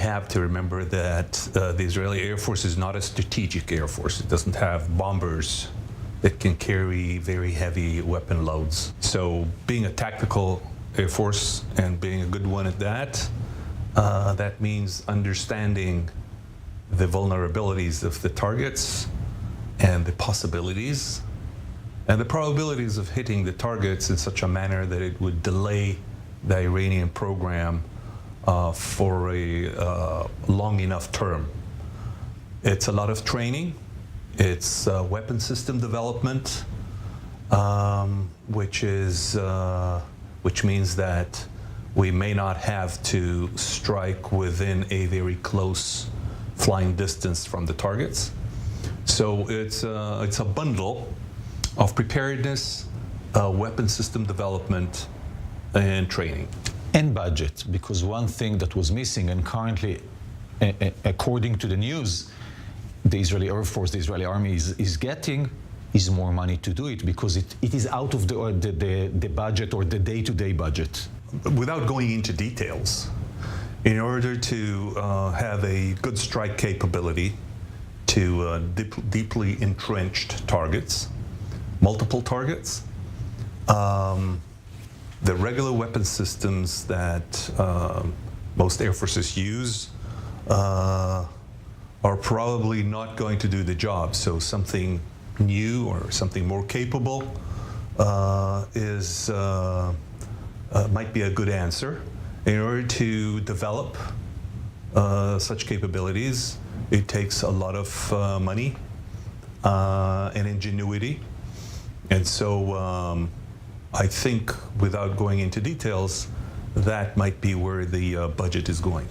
have to remember that the Israeli Air Force is not a strategic Air Force. It doesn't have bombers that can carry very heavy weapon loads. So being a tactical Air Force and being a good one at that, that means understanding the vulnerabilities of the targets and the possibilities and the probabilities of hitting the targets in such a manner that it would delay the Iranian program for a long enough term. It's a lot of training. It's weapon system development, which means that we may not have to strike within a very close flying distance from the targets. So it's a bundle of preparedness, weapon system development, and training. And budget, because one thing that was missing, and currently, according to the news, the Israeli Air Force, the Israeli Army is getting is more money to do it, because it is out of the budget or the day-to-day budget. Without going into details, in order to have a good strike capability to deeply entrenched targets, multiple targets, the regular weapon systems that most Air Forces use are probably not going to do the job. So something new or something more capable might be a good answer. In order to develop such capabilities, it takes a lot of money and ingenuity. And so I think, without going into details, that might be where the budget is going.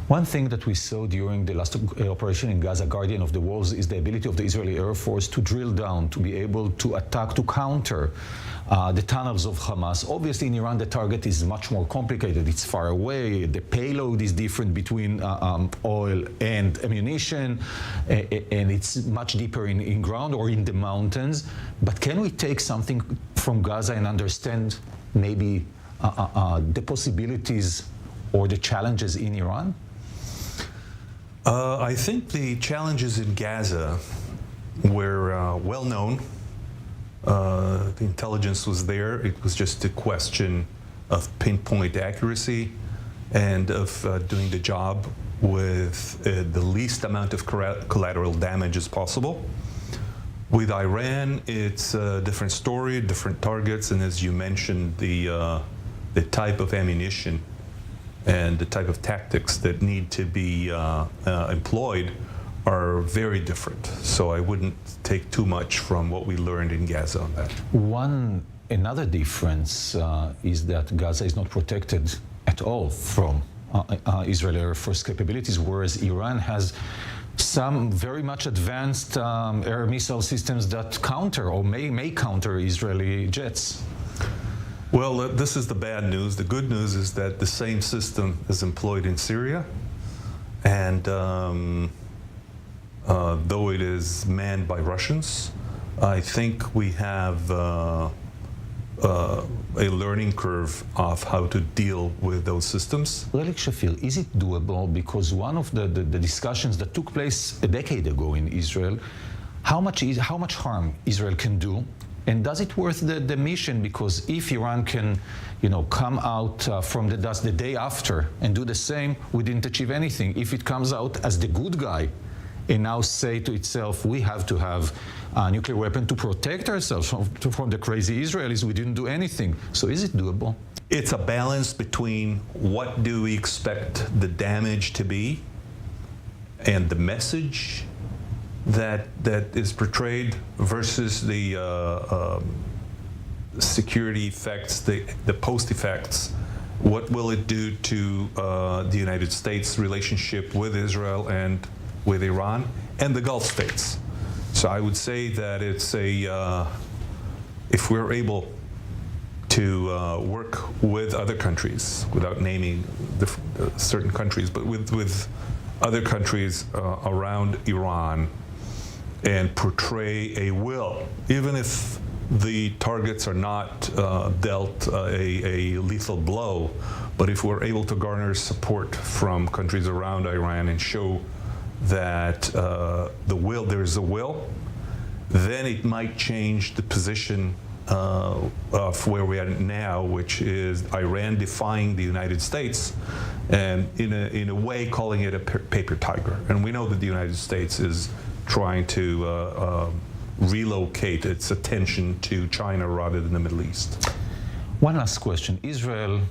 One thing that we saw during the last operation in Gaza, Guardian of the Walls, is the ability of the Israeli Air Force to drill down, to be able to attack, to counter the tunnels of Hamas. Obviously, in Iran, the target is much more complicated. It's far away. The payload is different between oil and ammunition, and it's much deeper in ground or in the mountains. But can we take something from Gaza and understand maybe the possibilities or the challenges in Iran? I think the challenges in Gaza were well known. The intelligence was there. It was just a question of pinpoint accuracy and of doing the job with the least amount of collateral damage as possible. With Iran, it's a different story, different targets, and as you mentioned, the type of ammunition and the type of tactics that need to be employed are very different. So I wouldn't take too much from what we learned in Gaza on that. Another difference is that Gaza is not protected at all from Israeli Air Force capabilities, whereas Iran has some very much advanced air missile systems that counter or may counter Israeli jets. Well, this is the bad news. The good news is that the same system is employed in Syria, and though it is manned by Russians, I think we have a learning curve of how to deal with those systems. Relik, Shafir, is it doable? Because one of the discussions that took place a decade ago in Israel, how much harm Israel can do, and does it worth the mission? Because if Iran can, come out from the dust the day after and do the same, we didn't achieve anything. If it comes out as the good guy and now say to itself, we have to have a nuclear weapon to protect ourselves from the crazy Israelis, we didn't do anything. So is it doable? It's a balance between what do we expect the damage to be and the message that is portrayed versus the security effects, the post effects. What will it do to the United States' relationship with Israel and with Iran and the Gulf states? So I would say that it's if we're able to work with other countries, without naming certain countries, but with other countries around Iran, and portray a will, even if the targets are not dealt a lethal blow, But if we're able to garner support from countries around Iran and show that there's a will, then it might change the position of where we are now, which is Iran defying the United States, and in a way calling it a paper tiger. And we know that the United States is trying to relocate its attention to China rather than the Middle East. One last question. Israel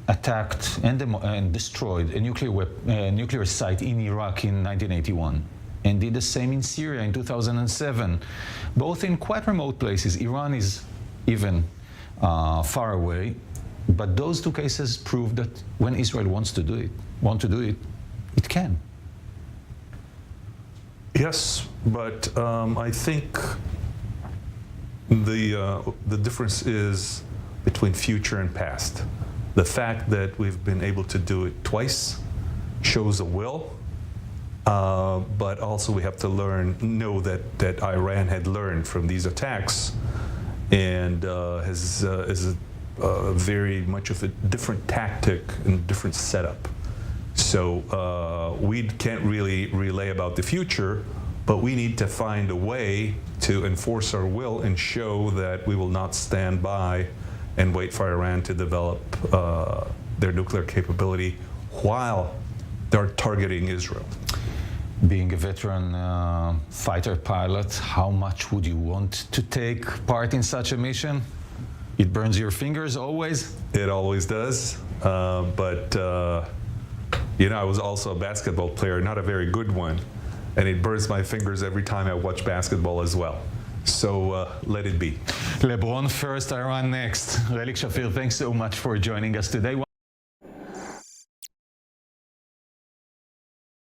attacked and destroyed a nuclear site in Iraq in 1981 and did the same in Syria in 2007, both in quite remote places. Iran is even far away, but those two cases prove that when Israel wants to do it, it can. Yes, but I think the difference is between future and past. The fact that we've been able to do it twice shows a will, but also we have to know that Iran had learned from these attacks and is very much of a different tactic and different setup. So we can't really relay about the future, but we need to find a way to enforce our will and show that we will not stand by and wait for Iran to develop their nuclear capability while they're targeting Israel. Being a veteran fighter pilot, how much would you want to take part in such a mission? It burns your fingers always? It always does, but I was also a basketball player, not a very good one, and it burns my fingers every time I watch basketball as well. So let it be. LeBron first, Iran next. Relik, Shafir, thanks so much for joining us today.